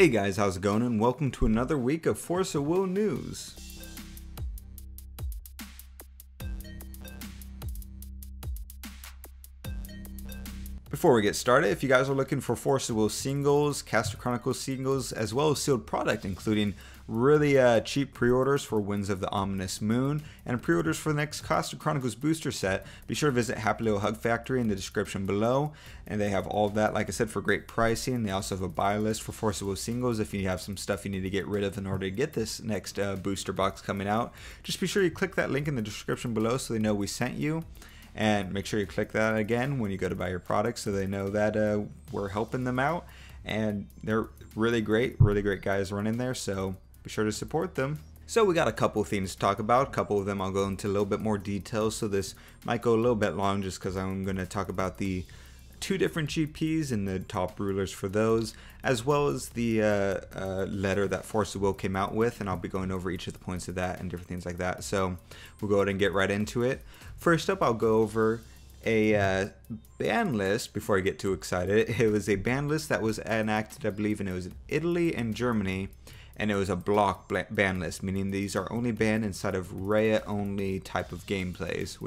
Hey guys, how's it going, and welcome to another week of Force of Will news. Before we get started, if you guys are looking for Force of Will singles, Caster Chronicles singles, as well as sealed product, including really cheap pre-orders for Winds of the Ominous Moon, and pre-orders for the next Caster Chronicles booster set, be sure to visit Happy Little Hug Factory in the description below, and they have all of that, like I said, for great pricing. They also have a buy list for Force of Will singles if you have some stuff you need to get rid of in order to get this next booster box coming out. Just be sure you click that link in the description below so they know we sent you. And make sure you click that again when you go to buy your products so they know that we're helping them out. And they're really great guys running there, so be sure to support them. So we got a couple things to talk about. A couple of them I'll go into a little bit more detail, so this might go a little bit long just because I'm going to talk about the two different GPs and the top rulers for those, as well as the letter that Force of Will came out with, and I'll be going over each of the points of that and different things like that. So we'll go ahead and get right into it. First up, I'll go over a ban list before I get too excited. It was a ban list that was enacted, I believe, and it was in Italy and Germany, and it was a block ban list, meaning these are only banned inside of Rhea only type of gameplays,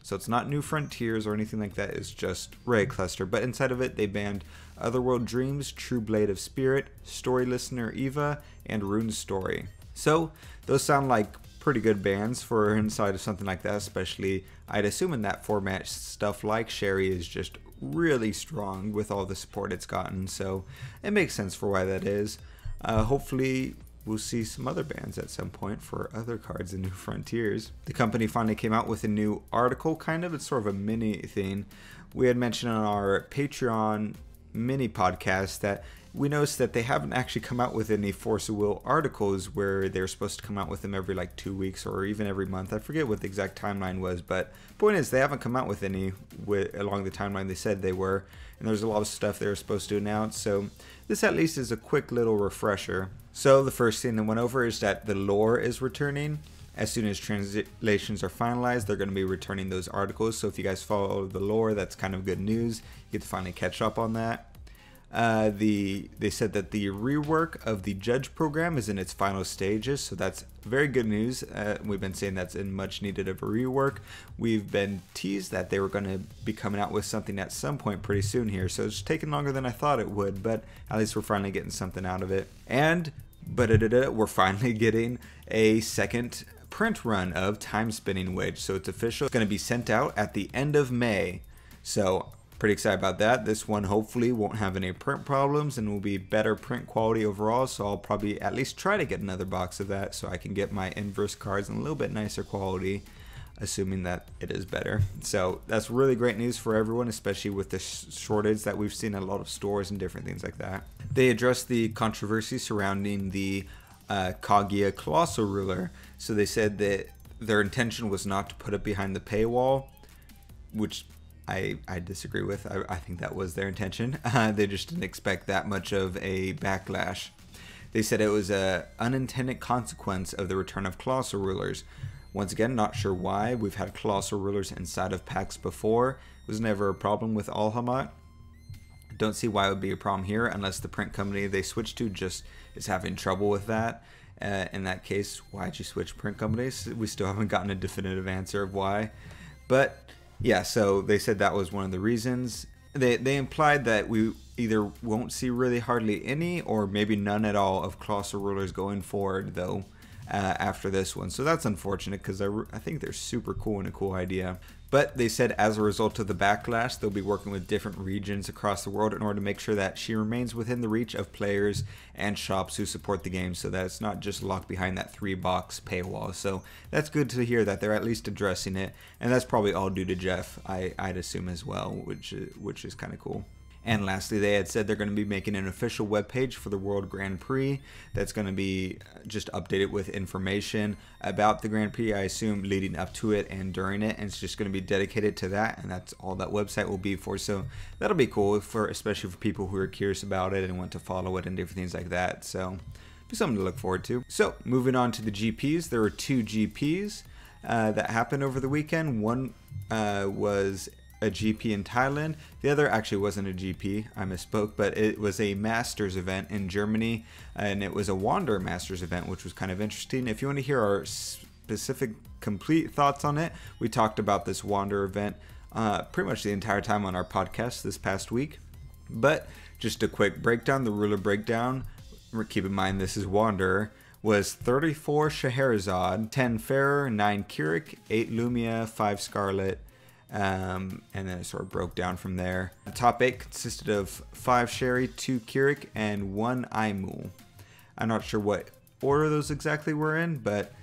so it's not New Frontiers or anything like that, it's just Rhea cluster. But inside of it, they banned Otherworld Dreams, True Blade of Spirit, Story Listener Eva, and Rune Story. So those sound like pretty good bans for inside of something like that, especially I'd assume in that format stuff like Sherry is just really strong with all the support it's gotten, so it makes sense for why that is. Hopefully we'll see some other bans at some point for other cards in New Frontiers. The company finally came out with a new article, it's sort of a mini thing. We had mentioned on our Patreon mini podcast that we noticed that they haven't actually come out with any Force of Will articles where they're supposed to come out with them every like 2 weeks or even every month. I forget what the exact timeline was, but point is they haven't come out with any along the timeline they said they were, and there's a lot of stuff they were supposed to announce, so this at least is a quick little refresher. So the first thing that went over is that the lore is returning. As soon as translations are finalized, they're going to be returning those articles, so if you guys follow the lore, that's kind of good news. You get to finally catch up on that. They said that the rework of the judge program is in its final stages, so that's very good news. We've been saying that's in much needed of a rework. We've been teased that they were going to be coming out with something at some point pretty soon here, so it's taken longer than I thought it would, but at least we're finally getting something out of it. And we're finally getting a second print run of Time Spinning Witch, so it's official. It's going to be sent out at the end of May, so pretty excited about that. This one hopefully won't have any print problems and will be better print quality overall, so I'll probably at least try to get another box of that so I can get my inverse cards in a little bit nicer quality, assuming that it is better. So that's really great news for everyone, especially with the shortage that we've seen at a lot of stores and different things like that. They addressed the controversy surrounding the Kaguya Colossal Ruler. So they said that their intention was not to put it behind the paywall, which I disagree with. I think that was their intention. They just didn't expect that much of a backlash. They said it was an unintended consequence of the return of Colossal Rulers. Once again, not sure why. We've had Colossal Rulers inside of packs before. It was never a problem with Alhamat. Don't see why it would be a problem here unless the print company they switched to just is having trouble with that. In that case, why'd you switch print companies? We still haven't gotten a definitive answer of why. But yeah, so they said that was one of the reasons. They implied that we either won't see really hardly any or maybe none at all of Colossal Rulers going forward, though, after this one. So that's unfortunate because I think they're super cool and a cool idea. But they said as a result of the backlash, they'll be working with different regions across the world in order to make sure that she remains within the reach of players and shops who support the game, so that it's not just locked behind that 3-box paywall. So that's good to hear that they're at least addressing it, and that's probably all due to Jeff, I'd assume as well, which is kind of cool. And lastly, they had said they're going to be making an official webpage for the World Grand Prix that's going to be just updated with information about the Grand Prix, I assume, leading up to it and during it. And it's just going to be dedicated to that, and that's all that website will be for. So that'll be cool, especially for people who are curious about it and want to follow it and different things like that. So be something to look forward to. So moving on to the GPs, there were two GPs that happened over the weekend. One was a GP in Thailand. The other actually wasn't a GP, I misspoke, but it was a Masters event in Germany, and it was a Wander Masters event, which was kind of interesting. If you want to hear our specific complete thoughts on it, we talked about this Wander event pretty much the entire time on our podcast this past week. But just a quick breakdown, the ruler breakdown, keep in mind this is Wander, was 34 Scheherazade, 10 Fair, 9 Keurig, 8 Lumia, 5 Scarlet, and then it sort of broke down from there. The top 8 consisted of 5 Sherry, 2 Keurig, and 1 Aimu. I'm not sure what order those exactly were in, but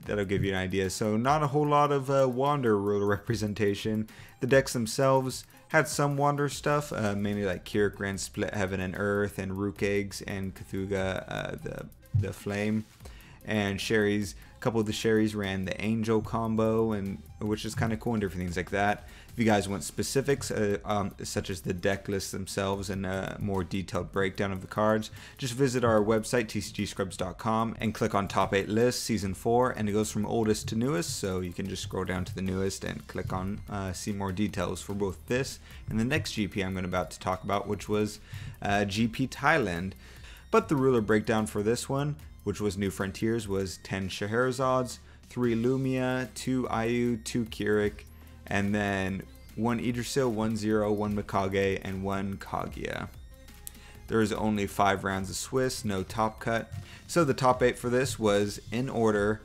that'll give you an idea. So not a whole lot of Wander ruler representation. The decks themselves had some Wander stuff, mainly like Keurig ran Split Heaven and Earth, and Rook Eggs, and Cthulhu, the Flame. And Sherry's, a couple of the Sherry's ran the Angel combo, and which is kind of cool, and different things like that. If you guys want specifics, such as the deck lists themselves and a more detailed breakdown of the cards, just visit our website, tcgscrubs.com, and click on Top 8 List, Season 4, and it goes from oldest to newest, so you can just scroll down to the newest and click on see more details for both this and the next GP I'm about to talk about, which was GP Thailand. But the ruler breakdown for this one, which was New Frontiers, was 10 Scheherazades, 3 Lumia, 2 Ayu, 2 Keurig, and then 1 Idrisil, 1 Zero, 1 Mikage, and 1 Kaguya. There was only 5 rounds of Swiss, no top cut. So the top 8 for this was in order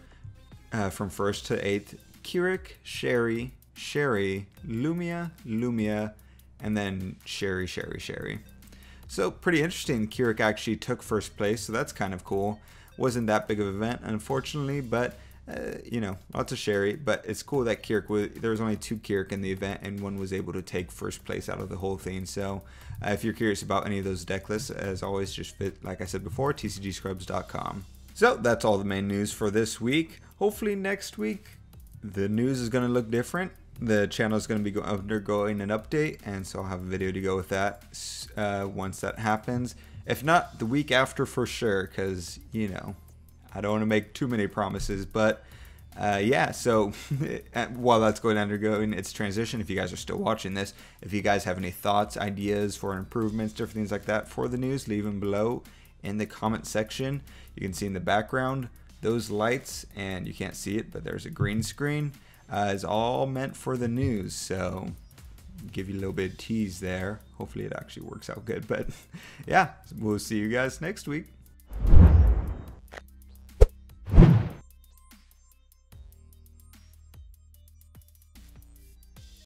from 1st to 8th: Keurig, Sherry, Sherry, Lumia, Lumia, and then Sherry, Sherry, Sherry. So pretty interesting. Keurig actually took 1st place, so that's kind of cool. Wasn't that big of an event, unfortunately, but you know, lots of Sherry. But it's cool that Keurig there was only 2 Keurig in the event, and one was able to take 1st place out of the whole thing. So if you're curious about any of those deck lists, as always, just like I said before, tcgscrubs.com. So that's all the main news for this week. Hopefully next week the news is going to look different. The channel is going to be undergoing an update, and so I'll have a video to go with that once that happens. If not, the week after for sure, because, you know, I don't want to make too many promises. But yeah, so while that's undergoing its transition, if you guys are still watching this, if you guys have any thoughts, ideas for improvements, different things like that for the news, leave them below in the comment section. You can see in the background those lights, and you can't see it, but there's a green screen. Is all meant for the news, so give you a little bit of tease there. Hopefully it actually works out good, but yeah, we'll see you guys next week.